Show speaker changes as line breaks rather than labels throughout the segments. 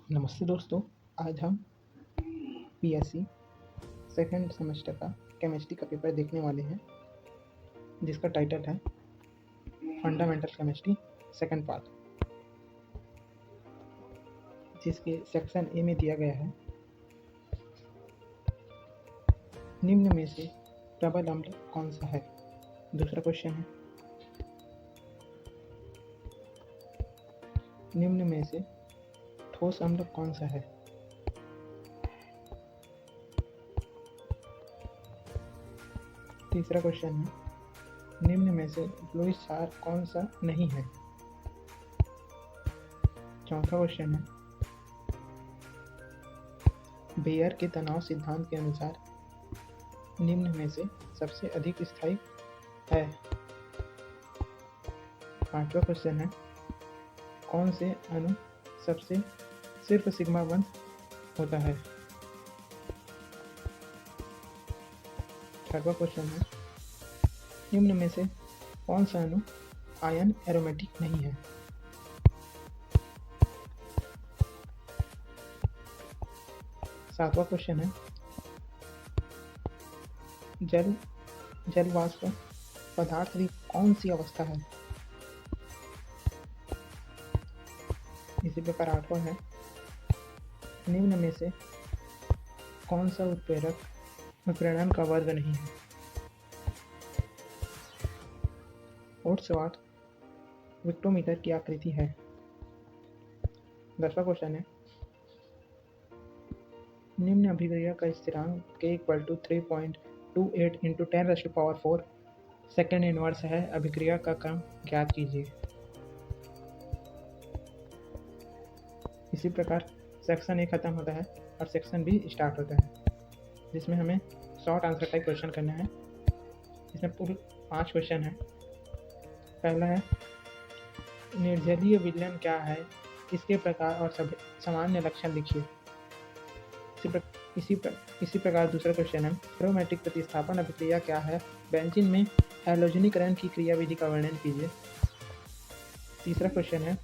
नमस्ते दोस्तों। आज हम पीएससी सेकंड सेमेस्टर का केमिस्ट्री का पेपर देखने वाले हैं, जिसका टाइटल है फंडामेंटल केमिस्ट्री सेकंड पार्ट, जिसके सेक्शन ए में दिया गया है निम्न में से प्रबल अम्ल कौन सा है। दूसरा क्वेश्चन है निम्न में से ठोस अम्ल कौन सा है। तीसरा क्वेश्चन है निम्न में से लुईस क्षार कौन सा नहीं है। चौथा क्वेश्चन है बेयर के तनाव सिद्धांत के अनुसार निम्न में से सबसे अधिक स्थायी है। पांचवा क्वेश्चन है कौन से अणु सबसे सिर्फ सिग्मा बंध होता है। छठवां क्वेश्चन है निम्न में से कौन सा अणु आयन एरोमेटिक नहीं है। सातवां क्वेश्चन है जल वाष्प पदार्थ की कौन सी अवस्था है। इसी प्रकार आठवां है निम्न में से कौन सा उत्प्रेरक विप्रेरण का वर्ग नहीं है। और 8 विक्टोमीटर की आकृति है। 10वां क्वेश्चन है निम्न अभिक्रिया का स्थिरांक k = 3.28 × 10⁴ सेकेंड इनवर्स है। अभिक्रिया का क्रम ज्ञात कीजिए। इसी प्रकार सेक्शन ए खत्म होता है और सेक्शन बी स्टार्ट होता है, जिसमें हमें शॉर्ट आंसर टाइप क्वेश्चन करना है। इसमें कुल 5 क्वेश्चन है। पहला है निर्जलीय विलयन क्या है, इसके प्रकार और सामान्य लक्षण लिखिए। इसी प्रकार दूसरा क्वेश्चन है एरोमेटिक प्रतिस्थापन अभिक्रिया क्या है, बेंजीन में हैलोजनीकरण की क्रियाविधि का वर्णन कीजिए। तीसरा क्वेश्चन है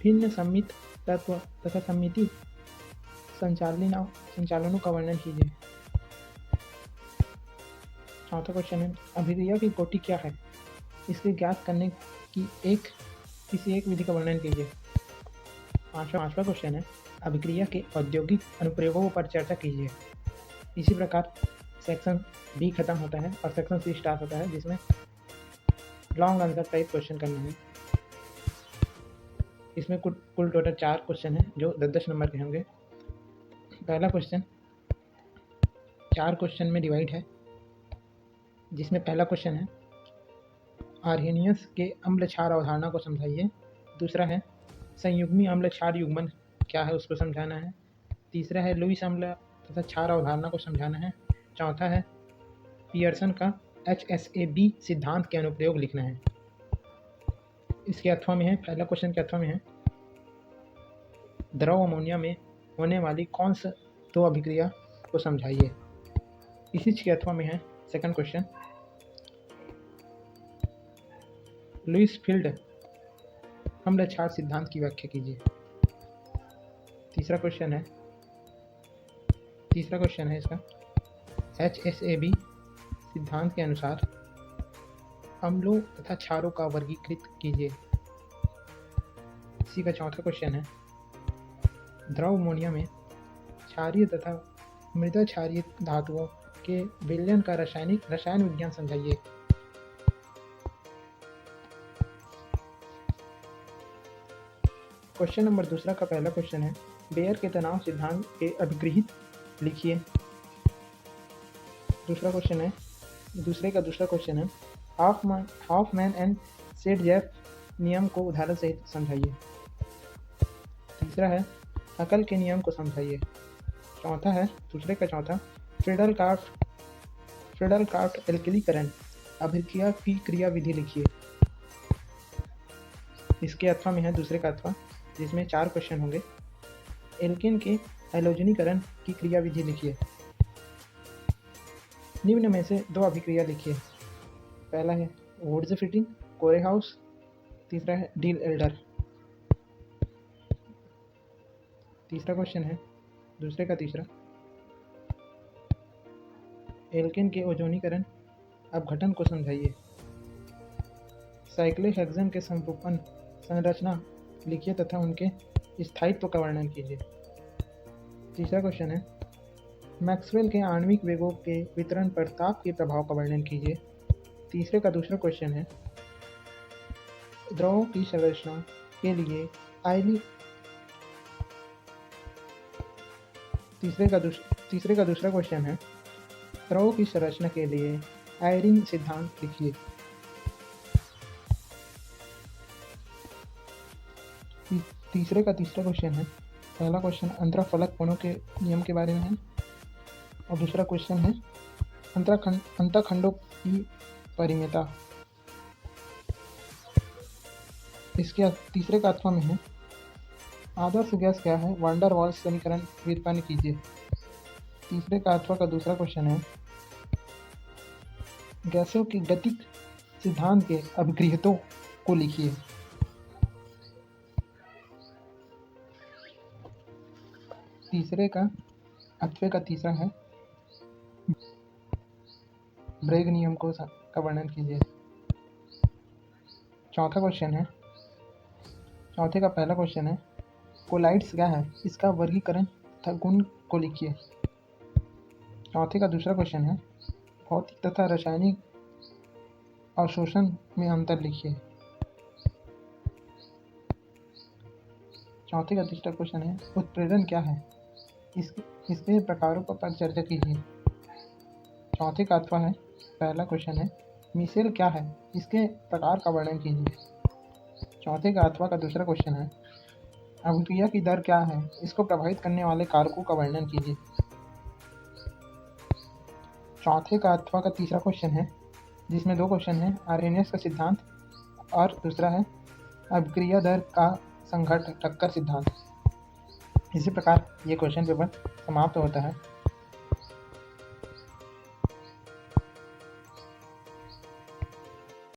भिन्न सममित तत्व तथा सममिति संचालनों का वर्णन कीजिए। चौथा क्वेश्चन है अभिक्रिया की कोटि क्या है, इसके ज्ञात करने की किसी एक विधि का वर्णन कीजिए। पांचवा क्वेश्चन है अभिक्रिया के औद्योगिक अनुप्रयोगों पर चर्चा कीजिए। इसी प्रकार सेक्शन बी खत्म होता है और सेक्शन सी स्टार्ट होता है, जिसमें लॉन्ग आंसर टाइप क्वेश्चन करना है। इसमें कुल टोटल 4 क्वेश्चन है जो 10-10 नंबर के होंगे। पहला क्वेश्चन 4 क्वेश्चन में डिवाइड है, जिसमें पहला क्वेश्चन है आर्हेनियस के अम्ल क्षार अवधारणा को समझाइए। दूसरा है संयुग्मी अम्ल क्षार युग्मन क्या है, उसको समझाना है। तीसरा है लुईस अम्ल तथा क्षार अवधारणा को समझाना है। चौथा है पियर्सन का HSAB सिद्धांत के अनुप्रयोग लिखना है। इसके अथवा में है, पहला क्वेश्चन के अथवा में है द्रव अमोनिया में होने वाली कौन सा 2 अभिक्रिया को समझाइए। इसी के अथवा में है सेकंड क्वेश्चन लुईस फील्ड अम्ल क्षार सिद्धांत की व्याख्या कीजिए। तीसरा क्वेश्चन है इसका HSAB सिद्धांत के अनुसार अम्लों तथा क्षारों का वर्गीकृत कीजिए। इसी का चौथा क्वेश्चन है द्रव अमोनिया में क्षारीय तथा मृदा क्षारीय धातुओं के विलयन का रसायन विज्ञान समझाइए। क्वेश्चन नंबर दूसरा का पहला क्वेश्चन है बेयर के तनाव सिद्धांत के अभिगृहित लिखिए। दूसरा क्वेश्चन है हॉफमैन एंड सेडजेफ नियम को उदाहरण सहित समझाइए। तीसरा है हकल के नियम को समझाइए। चौथा है चौथा फ्रीडल-क्राफ्ट एल्किलीकरण अभिक्रिया की क्रियाविधि लिखिए। इसके अथवा में है दूसरे का अथवा, जिसमें 4 क्वेश्चन होंगे। एल्केन के हैलोजनीकरण की क्रियाविधि लिखिए। निम्न में से 2 अभिक्रिया लिखिए। पहला है वुड्स-फिटिंग कोरेहाउस, तीसरा है डील एल्डर। तीसरा क्वेश्चन है दूसरे का तीसरा, एल्केन के ओजोनीकरण अपघटन को समझाइए। साइक्लोहेक्सेन के संरूपण संरचना लिखिए तथा उनके स्थायित्व का वर्णन कीजिए। तीसरा क्वेश्चन है मैक्सवेल के आणविक वेगों के वितरण पर ताप के प्रभाव का वर्णन कीजिए। तीसरे का दूसरा क्वेश्चन है द्रवों की संरचना के लिए तीसरे का दूसरा क्वेश्चन है द्रवों की संरचना के लिए आयरिंग सिद्धांत लिखिए। तीसरे का तीसरा क्वेश्चन है, पहला क्वेश्चन अंतराफलक कोणों के नियम के बारे में है और दूसरा क्वेश्चन है अंतःखंडों की परिमिता। इसके तीसरे का अथवा में है आदर्श गैस क्या है, वान डेर वाल्स समीकरण व्युत्पन्न कीजिए। तीसरे का अथवा का दूसरा क्वेश्चन है गैसों की गतिक सिद्धांत के अभिगृहीतों को लिखिए। तीसरे का अथवे का तीसरा है ब्रेग नियम का वर्णन कीजिए। चौथा क्वेश्चन है, चौथे का पहला क्वेश्चन है कोलाइड्स क्या है, इसका वर्गीकरण तथा गुण को लिखिए। चौथे का दूसरा क्वेश्चन है भौतिक तथा रासायनिक अवशोषण में अंतर लिखिए। चौथे का तीसरा क्वेश्चन है उत्प्रेरण क्या है, इसके प्रकारों पर चर्चा कीजिए। चौथे का अथवा है पहला क्वेश्चन है मिसेल क्या है, इसके प्रकार का वर्णन कीजिए। चौथे का अथवा का दूसरा क्वेश्चन है अभिक्रिया की दर क्या है, इसको प्रभावित करने वाले कारकों का वर्णन कीजिए। चौथे का अथवा का तीसरा क्वेश्चन है जिसमें दो क्वेश्चन है आर्हेनियस का सिद्धांत और दूसरा है अभिक्रिया दर का संघट्ट टक्कर सिद्धांत। इसी प्रकार ये क्वेश्चन पेपर समाप्त होता है।